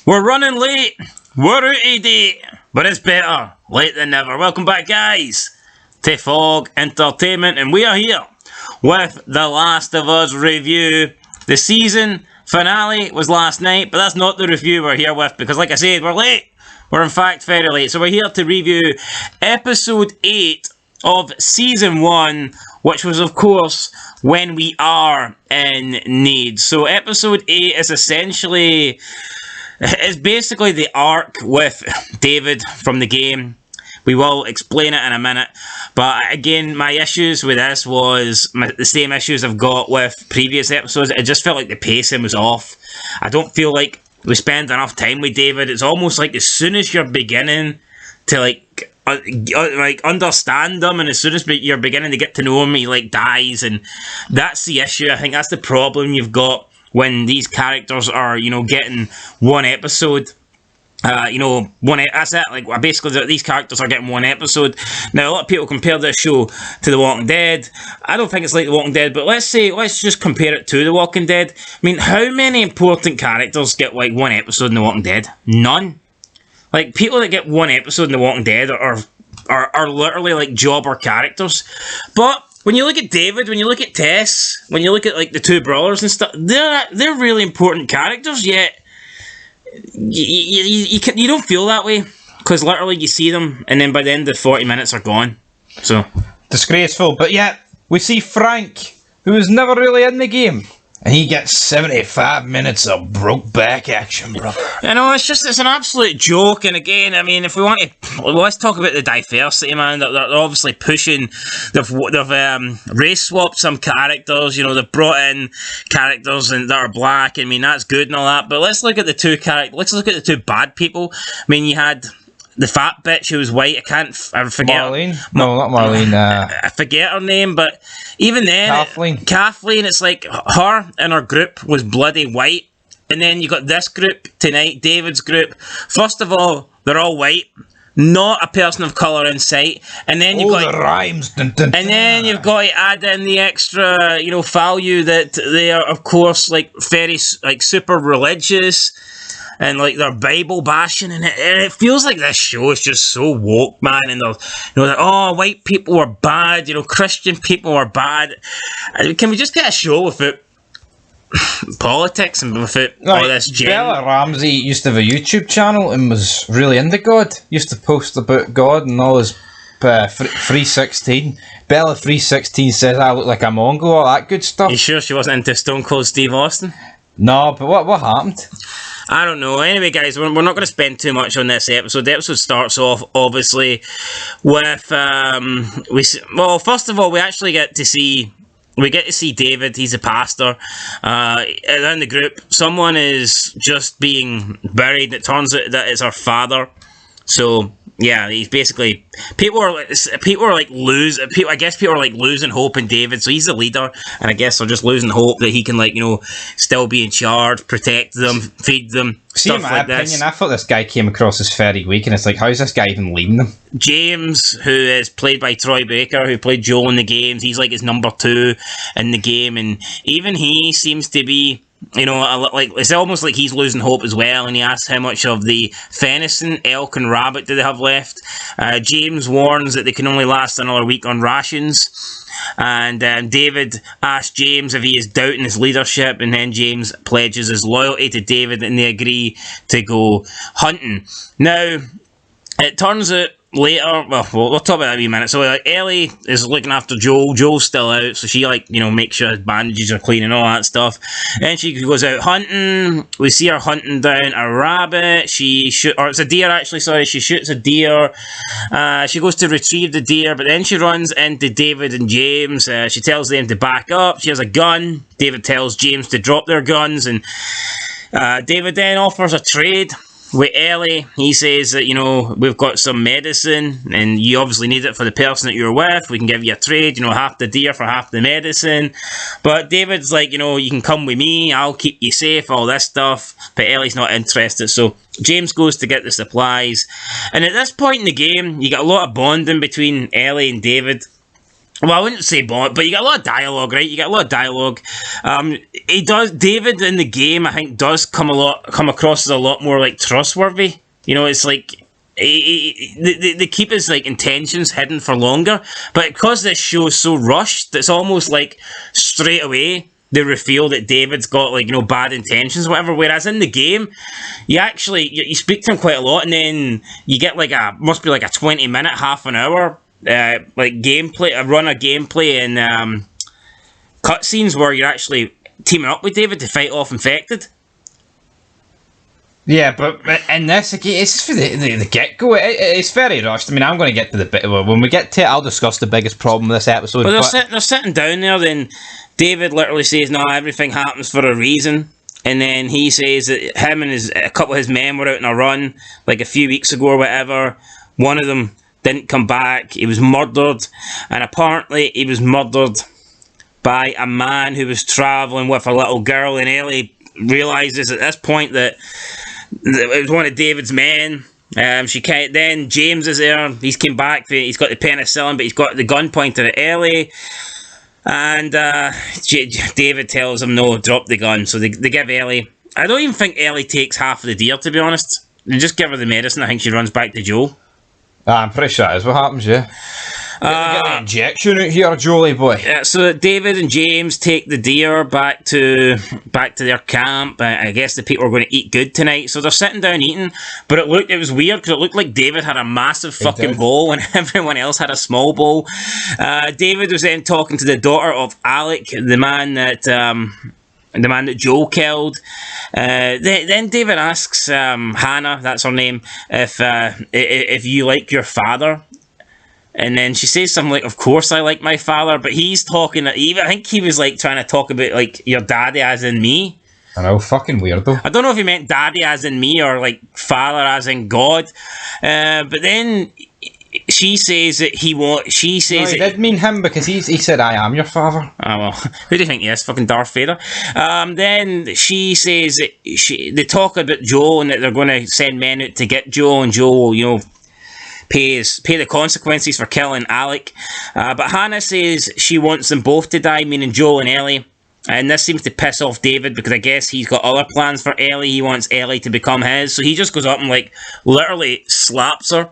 We're running late. We're out of date. But it's better late than never. Welcome back, guys, to Fog Entertainment. And we are here with The Last of Us review. The season finale was last night, but that's not the review we're here with because, like I said, we're late. We're in fact very late. So we're here to review episode 8 of season 1, which was, of course, When We Are in Need. So episode 8 is essentially... it's basically the arc with David from the game. We will explain it in a minute. But again, my issues with this was the same issues I've got with previous episodes. It just felt like the pacing was off. I don't feel like we spend enough time with David. It's almost like as soon as you're beginning to understand him, and as soon as you're beginning to get to know him, he dies, and that's the issue. I think that's the problem you've got when these characters are, getting one episode. That's it. Basically, these characters are getting one episode. Now, a lot of people compare this show to The Walking Dead. I don't think it's like The Walking Dead, but let's just compare it to The Walking Dead. I mean, how many important characters get one episode in The Walking Dead? None. People that get one episode in The Walking Dead are literally jobber characters. But when you look at David, when you look at Tess, when you look at the two brothers and stuff, they're really important characters. Yet you don't feel that way because literally you see them, and then by the end of 40 minutes are gone. So disgraceful. But yet we see Frank, who was never really in the game, and he gets 75 minutes of broke back action, bro. It's an absolute joke. And again, I mean, if we want to, let's talk about the diversity, man. They're obviously pushing. They've race swapped some characters. They've brought in characters that are black. I mean, that's good and all that. But let's look at the two characters. Let's look at the two bad people. I mean, you had the fat bitch who was white. I forget. Marlene? No, not Marlene. I forget her name, but even then, Kathleen. It's like her and her group was bloody white, and then you got this group tonight, David's group. First of all, they're all white, not a person of colour in sight, and then you've got the rhymes. Dun, dun, and then you've got to add in the extra, value that they are, of course, very super religious. And their Bible bashing, and it feels like this show is just so woke, man. And they're, white people are bad, Christian people are bad. Can we just get a show without politics and without all this? Bella Ramsey used to have a YouTube channel and was really into God. Used to post about God and all his 316. Bella 316 says I look like a Mongo, all that good stuff. You sure she wasn't into Stone Cold Steve Austin? No, but what happened? I don't know. Anyway, guys, we're not going to spend too much on this episode. The episode starts off, obviously, with... first of all, we actually get to see David. He's a pastor. In the group, someone is just being buried. It turns out that it's our father. So... yeah, he's basically people are losing hope in David. So he's the leader, and I guess they're just losing hope that he can still be in charge, protect them, feed them. See, in my opinion, I thought this guy came across as very weak, and it's like, how's this guy even leading them? James, who is played by Troy Baker, who played Joel in the games, he's his number 2 in the game, and even he seems to be. It's almost like he's losing hope as well, and he asks how much of the venison, elk, and rabbit do they have left. James warns that they can only last another week on rations, and David asks James if he is doubting his leadership, and then James pledges his loyalty to David, and they agree to go hunting. Now, it turns out later, we'll talk about that in a wee minute. So Ellie is looking after Joel. Joel's still out, so she makes sure his bandages are clean and all that stuff. Then she goes out hunting. We see her hunting down a rabbit. It's a deer actually. Sorry, she shoots a deer. She goes to retrieve the deer, but then she runs into David and James. She tells them to back up. She has a gun. David tells James to drop their guns, and David then offers a trade. With Ellie, he says that, we've got some medicine, and you obviously need it for the person that you're with. We can give you a trade, half the deer for half the medicine. But David's like, you can come with me, I'll keep you safe, all this stuff. But Ellie's not interested, so James goes to get the supplies. And at this point in the game, you get a lot of bonding between Ellie and David. Well, I wouldn't say bond, but you get a lot of dialogue, right? You get a lot of dialogue. He does. David in the game, I think, does come across as a lot more like trustworthy. You know, it's like they keep his like intentions hidden for longer, but because this show is so rushed, it's almost like straight away they reveal that David's got like, you know, bad intentions, whatever. Whereas in the game, you speak to him quite a lot, and then you get like must be like a 20-minute, half an hour like gameplay, a run of gameplay and cutscenes where you're actually teaming up with David to fight off Infected. Yeah, but in this, it's for the get-go. It's very rushed. I mean, I'm going to get to the bit... When we get to it, I'll discuss the biggest problem with this episode. Well, they're sitting down there, then David literally says, no, everything happens for a reason. And then he says that him and a couple of his men were out on a run, like a few weeks ago or whatever. One of them didn't come back. He was murdered. And apparently he was murdered by a man who was travelling with a little girl. And Ellie realises at this point that it was one of David's men. Then James is there. He's came back. He's got the penicillin, but he's got the gun pointed at Ellie. And David tells him, no, drop the gun. So they give Ellie... I don't even think Ellie takes half of the deer, to be honest. They just give her the medicine. I think she runs back to Joel. I'm pretty sure that is what happens, yeah. Get the injection out here, Jolie boy. Yeah, so David and James take the deer back to their camp. I guess the people are going to eat good tonight, so they're sitting down eating. But it was weird because it looked like David had a massive fucking bowl and everyone else had a small bowl. David was then talking to the daughter of Alec, the man that Joel killed. Then David asks Hannah, that's her name, if you like your father. And then she says something like, of course I like my father, but he's talking, I think he was like trying to talk about like your daddy as in me. I know, fucking weirdo. I don't know if he meant daddy as in me or like father as in God. But then she says that he did mean him because he said, I am your father. Oh, well, who do you think he is? Fucking Darth Vader. Then she says that they talk about Joel and that they're going to send men out to get Joel, and Joel will, you know, pay the consequences for killing Alec. But Hannah says she wants them both to die, meaning Joel and Ellie. And this seems to piss off David because I guess he's got other plans for Ellie. He wants Ellie to become his. So he just goes up and like literally slaps her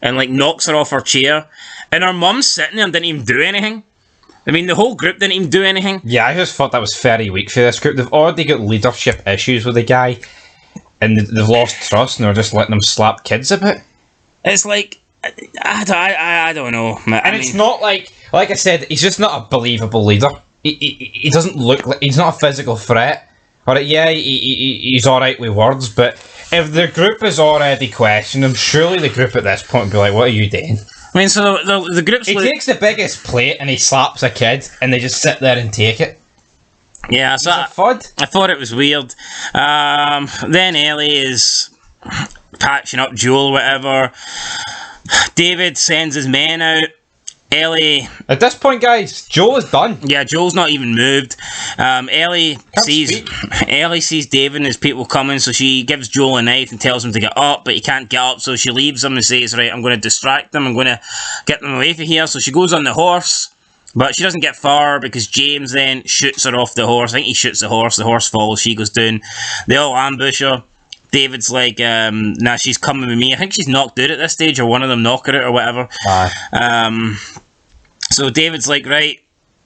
and like knocks her off her chair. And her mum's sitting there and didn't even do anything. I mean, the whole group didn't even do anything. Yeah, I just thought that was very weak for this group. They've already got leadership issues with the guy. And they've lost trust and they're just letting him slap kids about. It's like, I don't know. It's not like I said, he's just not a believable leader. He doesn't look like, he's not a physical threat. Alright, yeah, he's alright with words, but if the group is already questioning him, surely the group at this point would be like, what are you doing? I mean, so the group's... He takes the biggest plate and he slaps a kid, and they just sit there and take it. Yeah, so I thought it was weird. Then Ellie is patching up Joel, whatever. David sends his men out. Ellie... At this point, guys, Joel is done. Yeah, Joel's not even moved. Ellie sees David and his people coming, so she gives Joel a knife and tells him to get up, but he can't get up, so she leaves him and says, right, I'm going to distract them, I'm going to get them away from here. So she goes on the horse, but she doesn't get far because James then shoots her off the horse. I think he shoots the horse falls, she goes down. They all ambush her. David's like, nah, she's coming with me. I think she's knocked out at this stage, or one of them knock her out, or whatever. So David's like, right,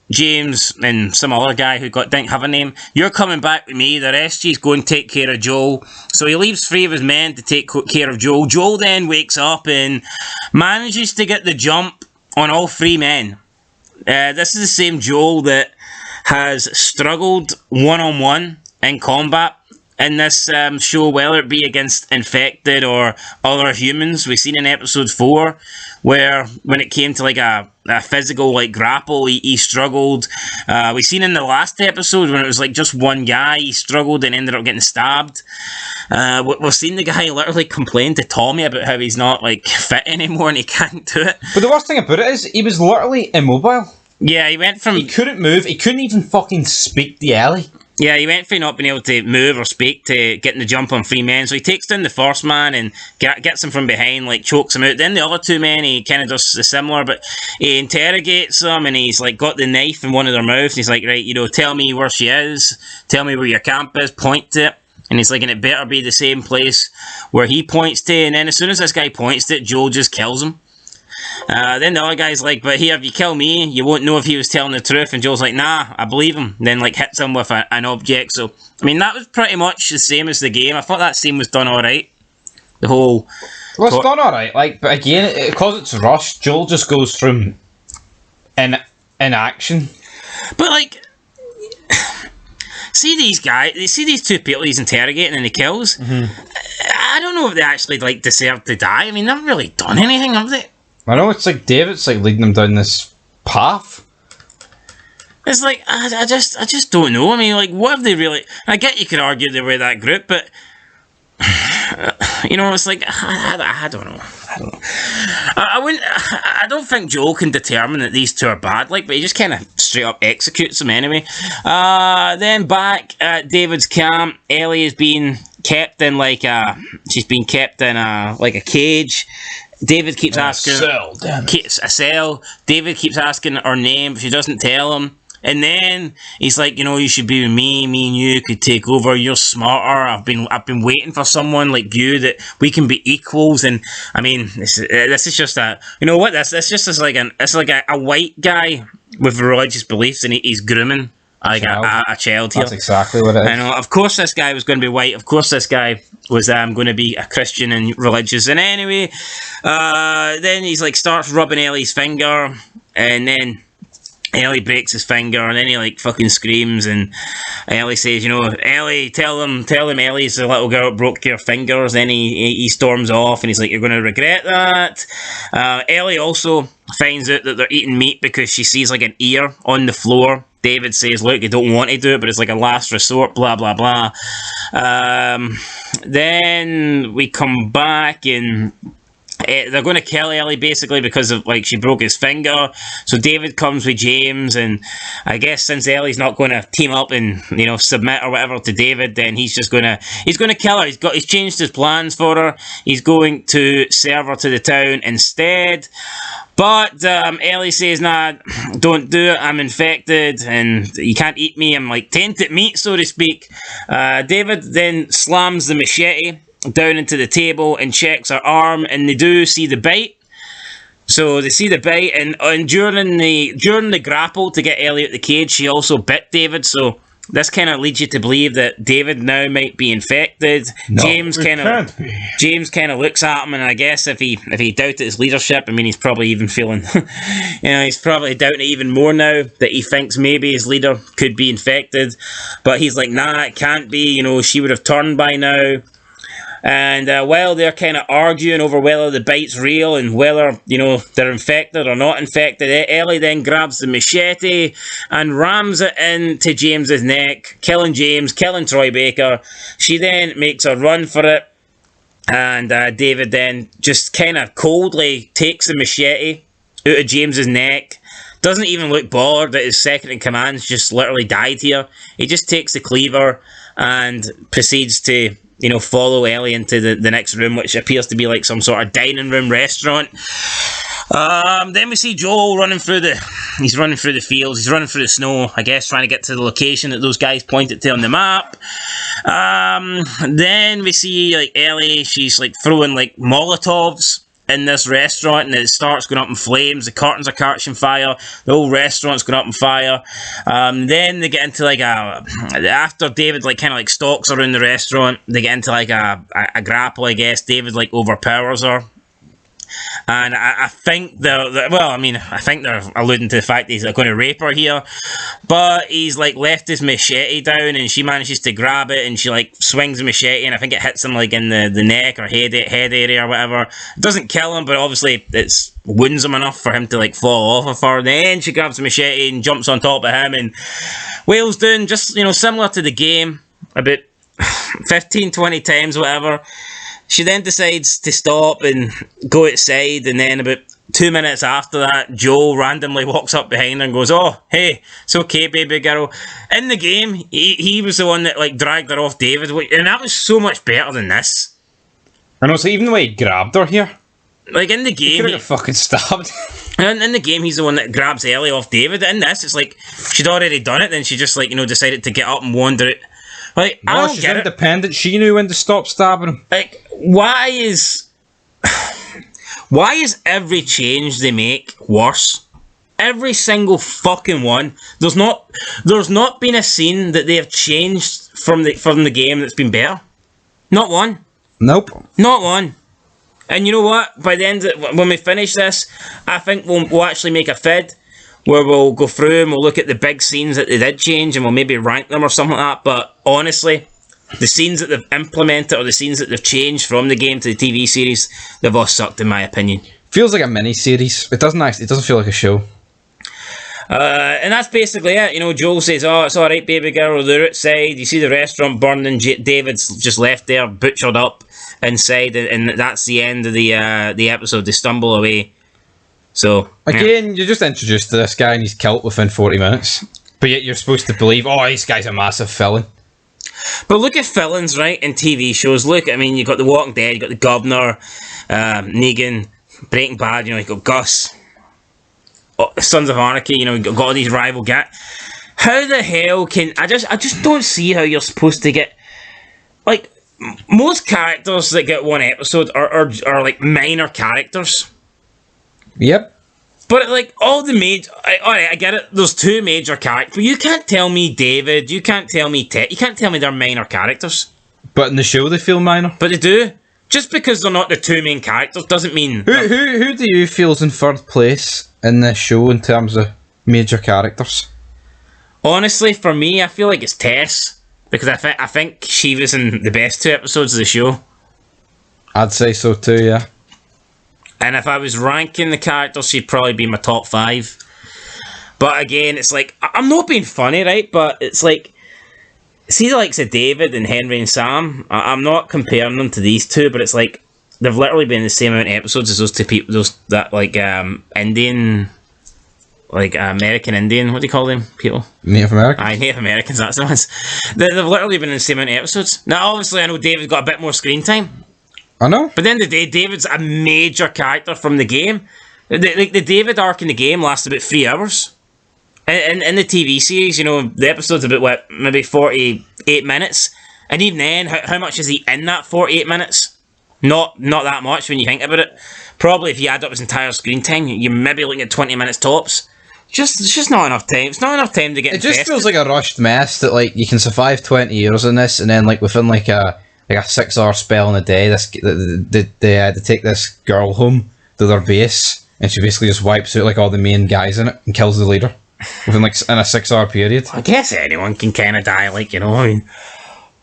James and some other guy who didn't have a name, you're coming back with me. The rest of you's go and take care of Joel. So he leaves 3 of his men to take care of Joel. Joel then wakes up and manages to get the jump on all 3 men. This is the same Joel that has struggled one-on-one in combat in this show, whether it be against infected or other humans. We've seen in episode 4 where when it came to like a physical like grapple, he struggled. We've seen in the last episode when it was like just one guy, he struggled and ended up getting stabbed. We've seen the guy literally complain to Tommy about how he's not like fit anymore and he can't do it. But the worst thing about it is he was literally immobile. Yeah, he couldn't move, he couldn't even fucking speak to Ellie. Yeah, he went for not being able to move or speak to getting the jump on 3 men. So he takes down the first man and gets him from behind, like chokes him out. Then the other 2 men, he kind of does similar, but he interrogates them and he's like got the knife in one of their mouths. And he's like, right, tell me where she is, tell me where your camp is, point to it. And he's like, and it better be the same place where he points to. And then as soon as this guy points to it, Joel just kills him. Then the other guy's like, but here, if you kill me, you won't know if he was telling the truth. And Joel's like, nah, I believe him. Then like hits him with an object. So, I mean, that was pretty much the same as the game. I thought that scene was done alright. The whole... Well, it's done alright, like, but again, because it's rushed, Joel just goes from inaction. But like... See these guys, see these 2 people he's interrogating and he kills? Mm-hmm. I don't know if they actually like deserve to die. I mean, they haven't really done anything, have they? I know, it's like David's like leading them down this path. It's like, I just don't know. I mean, like, what have they really... I get you could argue they were that group, but... it's like, I don't know. I don't think Joel can determine that these 2 are bad, like, but he just kind of straight up executes them anyway. Then back at David's camp, Ellie is being kept in like a cage. David keeps asking a cell. David keeps asking her name, but she doesn't tell him. And then he's like, you should be with me. Me and you could take over. You're smarter. I've been waiting for someone like you that we can be equals. And I mean, this is just a, That's just like a white guy with religious beliefs, and he's grooming like a child here. That's exactly what it is. I know. Of course, this guy was going to be white. Of course, this guy was going to be a Christian and religious. And anyway, then he's like starts rubbing Ellie's finger, and then Ellie breaks his finger, and then he like fucking screams, and Ellie says, Ellie, tell him Ellie's the little girl that broke your fingers. Then he storms off, and he's like, you're going to regret that. Ellie also finds out that they're eating meat because she sees like an ear on the floor. David says, look, you don't want to do it, but it's like a last resort, blah, blah, blah. Then we come back, and they're going to kill Ellie basically because of like she broke his finger. So David comes with James, and I guess since Ellie's not going to team up and submit or whatever to David, then he's gonna kill her. He's changed his plans for her. He's going to serve her to the town instead. But Ellie says, nah, don't do it. I'm infected and you can't eat me. I'm like tainted meat, so to speak. David then slams the machete down into the table and checks her arm, and they do see the bite. So they see the bite, and during the grapple to get Ellie out the cage, she also bit David. So this kind of leads you to believe that David now might be infected. No, James kind of looks at him, and I guess if he doubted his leadership, I mean, he's probably even feeling, he's probably doubting it even more now that he thinks maybe his leader could be infected. But he's like, nah, it can't be. She would have turned by now. And while they're kind of arguing over whether the bite's real and whether, they're infected or not infected, Ellie then grabs the machete and rams it into James's neck, killing James, killing Troy Baker. She then makes a run for it, and David then just kind of coldly takes the machete out of James's neck. Doesn't even look bothered that his second in command's just literally died here. He just takes the cleaver and proceeds to follow Ellie into the next room, which appears to be like some sort of dining room restaurant. Then we see Joel running through the fields, he's running through the snow, I guess trying to get to the location that those guys pointed to on the map. Then we see like Ellie, she's like throwing like Molotovs in this restaurant, and it starts going up in flames. The curtains are catching fire. The whole restaurant's going up in fire. Then they get into like after David like kind of like stalks around the restaurant, they get into like a grapple, I guess. David like overpowers her. And I think I think they're alluding to the fact that he's going to rape her here, but he's like left his machete down, and she manages to grab it, and she like swings the machete, and I think it hits him like in the neck or head area or whatever. It doesn't kill him, but obviously it wounds him enough for him to like fall off of her. Then she grabs the machete and jumps on top of him, and Whale's doing just similar to the game about 15-20 times whatever. She then decides to stop and go outside, and then about 2 minutes after that, Joe randomly walks up behind her and goes, "Oh, hey, it's okay, baby girl." In the game, he was the one that like dragged her off David, and that was so much better than this. And also, even the way he grabbed her here, like in the game, he could have fucking stabbed. And in the game, he's the one that grabs Ellie off David. In this, it's like she'd already done it, then she just like decided to get up and wander it. Like, I don't she's get independent. She knew when to stop stabbing him. Like, why is every change they make worse? Every single fucking one. There's not been a scene that they have changed from the game that's been better. Not one. Nope. Not one. And you know what? By the end when we finish this, I think we'll actually make a vid where we'll go through and we'll look at the big scenes that they did change and we'll maybe rank them or something like that. But honestly, the scenes that they've implemented or the scenes that they've changed from the game to the TV series, they've all sucked in my opinion. Feels like a mini-series. It doesn't feel like a show. And that's basically it. Joel says, "Oh, it's alright, baby girl, they're outside. You see the restaurant burning. David's just left there, butchered up inside, and that's the end of the episode. They stumble away." So again, you're just introduced to this guy and he's killed within 40 minutes. But yet you're supposed to believe, oh, this guy's a massive villain. But look at villains, right, in TV shows. Look, I mean, you've got The Walking Dead, you've got the Governor, Negan, Breaking Bad, you've got Gus, Sons of Anarchy, you've got all these rival guys. How the hell can... I just don't see how you're supposed to get... Like, most characters that get one episode are like, minor characters. Yep. But, like, all the major... Alright, I get it. There's two major characters. But you can't tell me David. You can't tell me Ted. You can't tell me they're minor characters. But in the show, they feel minor. But they do. Just because they're not the two main characters doesn't mean... Who do you feel is in third place in this show in terms of major characters? Honestly, for me, I feel like it's Tess. Because I think she was in the best 2 episodes of the show. I'd say so too, yeah. And if I was ranking the characters, she'd probably be my top 5. But again, it's like, I'm not being funny, right? But it's like, see the likes of David and Henry and Sam, I'm not comparing them to these two, but it's like, they've literally been in the same amount of episodes as those two people, Indian, American Indian, what do you call them people? Native Americans? Aye, Native Americans, that's the ones. They've literally been in the same amount of episodes. Now, obviously, I know David's got a bit more screen time. I know. But at the end of the day, David's a major character from the game. The David arc in the game lasts about 3 hours. In the TV series, the episode's about, maybe 48 minutes. And even then, how much is he in that 48 minutes? Not that much when you think about it. Probably if you add up his entire screen time, you're maybe looking at 20 minutes tops. It's just not enough time. It's not enough time to get invested. It just feels like a rushed mess that, like, you can survive 20 years in this, and then, like, within, like a 6-hour spell in a day, they take this girl home to their base, and she basically just wipes out like all the main guys in it and kills the leader within like in a 6-hour period. I guess anyone can kind of die, like, I mean.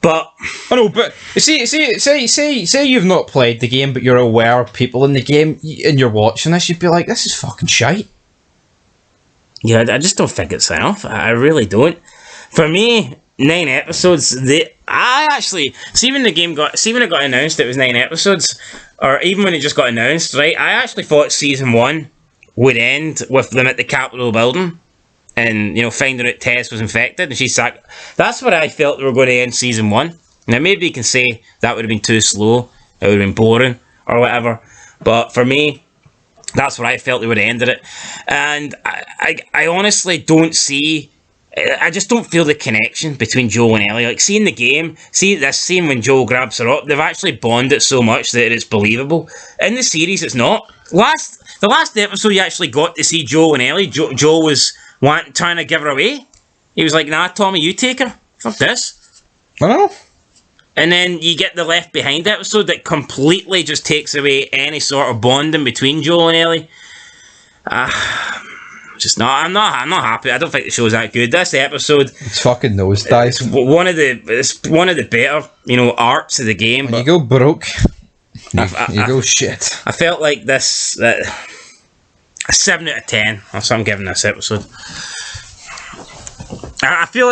But I know, but say you've not played the game, but you're aware of people in the game, and you're watching this, you'd be like, this is fucking shite. Yeah, I just don't think it's enough. I really don't. For me, 9 episodes. I actually see when it got announced it was 9 episodes, or even when it just got announced, right? I actually thought season 1 would end with them at the Capitol building, and finding out Tess was infected and she's sacked. That's what I felt they were going to end season 1. Now maybe you can say that would have been too slow, it would have been boring or whatever, but for me, that's what I felt they would have ended it. And I honestly don't see. I just don't feel the connection between Joel and Ellie. Like, seeing the game, see this scene when Joel grabs her up, they've actually bonded so much that it's believable. In the series, it's not. The last episode, you actually got to see Joel and Ellie. Joel was trying to give her away. He was like, nah, Tommy, you take her. Fuck this. I know. And then you get the Left Behind episode that completely just takes away any sort of bonding between Joel and Ellie. Just not. I'm not happy. I don't think the show's that good. This episode, it's fucking nosedives. It's one of the better, arcs of the game. When you go broke, you go shit. I felt like this. 7 out of 10. That's what I'm giving this episode. I feel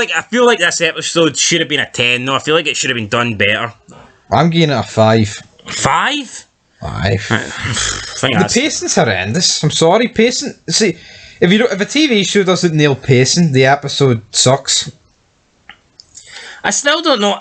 like this episode should have been a 10. No, I feel like it should have been done better. I'm giving it a 5. 5? Aye. think The pacing's horrendous. I'm sorry, pacing. See, if a TV show doesn't nail pacing, the episode sucks. I still don't know.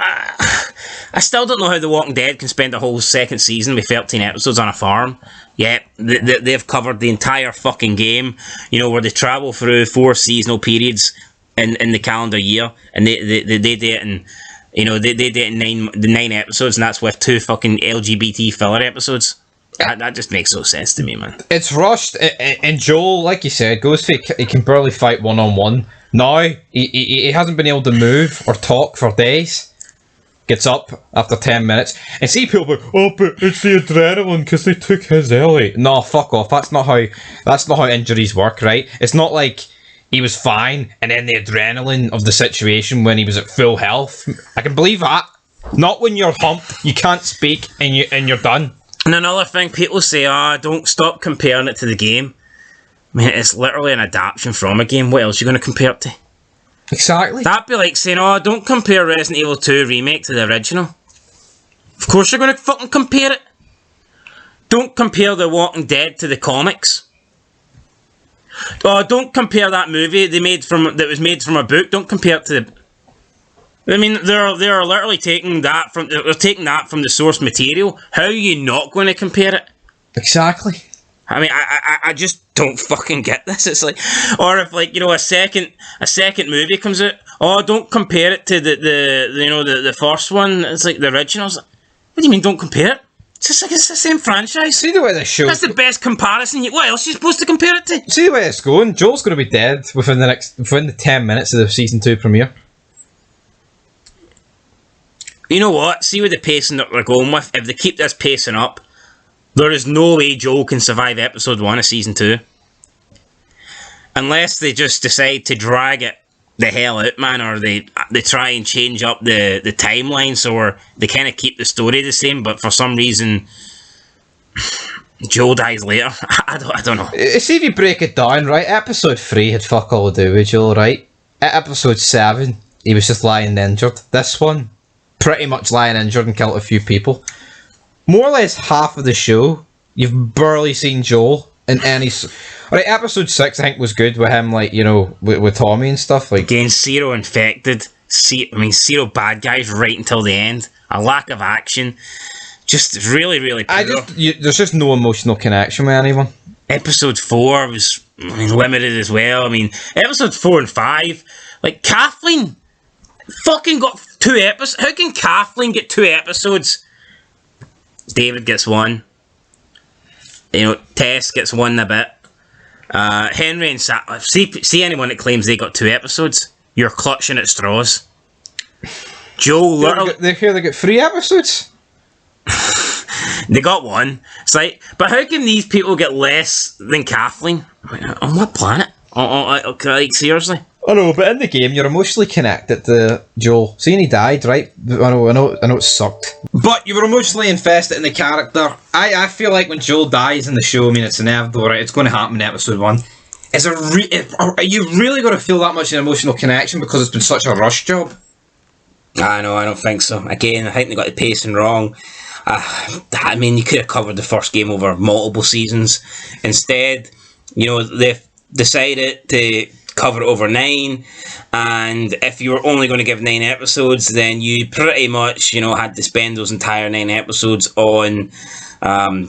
I still don't know how The Walking Dead can spend a whole second season with 13 episodes on a farm. Yeah, they've covered the entire fucking game. You know, where they travel through 4 seasonal periods in the calendar year, and they did it in, you know, they did it in 9 episodes, and that's with 2 fucking LGBT filler episodes. That just makes no sense to me, man. It's rushed, and Joel, like you said, goes for he can barely fight one-on-one. Now, he hasn't been able to move or talk for days. Gets up after 10 minutes. And see people like, oh, but it's the adrenaline because they took his Ellie. No, fuck off. That's not how injuries work, right? It's not like he was fine and then the adrenaline of the situation when he was at full health. I can believe that. Not when you're humped, you can't speak, and you're done. And another thing, people say, don't stop comparing it to the game. I mean, it's literally an adaptation from a game. What else are you going to compare it to? Exactly. That'd be like saying, don't compare Resident Evil 2 Remake to the original. Of course you're going to fucking compare it. Don't compare The Walking Dead to the comics. Don't compare that movie that was made from a book. Don't compare it to the... I mean, they're literally taking that from the source material. How are you not going to compare it? Exactly. I mean, I just don't fucking get this. It's like, or if, like, you know, a second movie comes out, don't compare it to the first one. It's like the originals. What do you mean, don't compare it? It's just like it's the same franchise. See the way this show. That's the best comparison. What else are you supposed to compare it to? See the way it's going. Joel's going to be dead within the 10 minutes of the season 2 premiere. You know what? See with the pacing that we're going with. If they keep this pacing up, there is no way Joel can survive episode 1 of season 2. Unless they just decide to drag it the hell out, man, or they try and change up the timeline so they kind of keep the story the same, but for some reason Joel dies later. I don't know. See if you break it down, right? Episode 3 had fuck all to do with Joel, right? At episode 7, he was just lying injured. This one, pretty much lying injured and killed a few people. More or less half of the show, you've barely seen Joel in any... Alright, episode 6 I think was good with him, like, you know, with Tommy and stuff. Like, again, zero infected. Zero bad guys right until the end. A lack of action. Just really, really poor. There's just no emotional connection with anyone. Episode 4 was limited as well. I mean, episode 4 and 5, like, Kathleen fucking got 2 episodes. How can Kathleen get 2 episodes? David gets 1. You know, Tess gets 1 a bit. Henry and Sam. See anyone that claims they got 2 episodes? You're clutching at straws. Joe literally... They got 3 episodes? They got 1. It's like, but how can these people get less than Kathleen? I mean, on what planet? Like, seriously? I know, but in the game, you're emotionally connected to Joel. Seeing he died, right? I know it sucked. But you were emotionally invested in the character. I feel like when Joel dies in the show, I mean, it's inevitable, right? It's going to happen in episode 1. Are you really going to feel that much an emotional connection because it's been such a rush job? I don't think so. Again, I think they got the pacing wrong. I mean, you could have covered the first game over multiple seasons. Instead, you know, they've decided to cover it over 9, and if you were only going to give 9 episodes, then you pretty much, you know, had to spend those entire 9 episodes on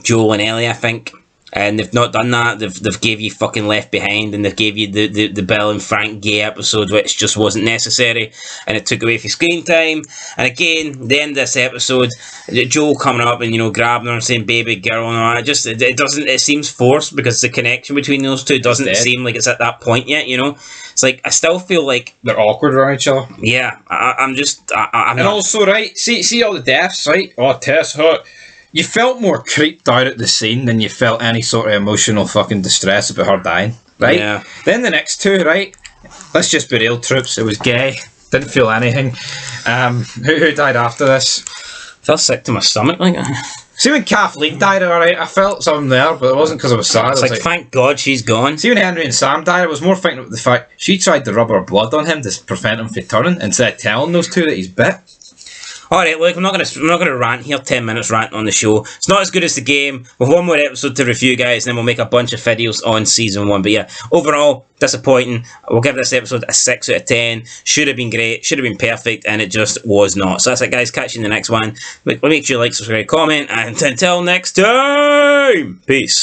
Joel and Ellie, I think. And they've not done that. They've gave you fucking Left Behind, and they've gave you the Bill and Frank gay episode, which just wasn't necessary, and it took away from screen time. And again, the end of this episode, Joel coming up and, you know, grabbing her and saying baby girl and all that, it seems forced because the connection between those two doesn't seem like it's at that point yet, you know. It's like, I still feel like they're awkward around each other. Yeah, I'm and not... also, right, see all the deaths, right? Oh, Tess hurt. You felt more creeped out at the scene than you felt any sort of emotional fucking distress about her dying, right? Yeah. Then the next 2, right? Let's just be real, troops. It was gay. Didn't feel anything. Who died after this? I felt sick to my stomach, like. See when Kathleen died, alright, I felt something there, but it wasn't because I was sad. It's like, thank God she's gone. See when Henry and Sam died, I was more thinking about the fact she tried to rub her blood on him to prevent him from turning instead of telling those 2 that he's bit. Alright, look, I'm not gonna rant here, 10 minutes rant on the show. It's not as good as the game. We've one more episode to review, guys, and then we'll make a bunch of videos on season 1. But yeah, overall, disappointing. We'll give this episode a 6 out of 10. Should have been great, should have been perfect, and it just was not. So that's it, guys. Catch you in the next one. Make sure you like, subscribe, comment, and until next time, peace.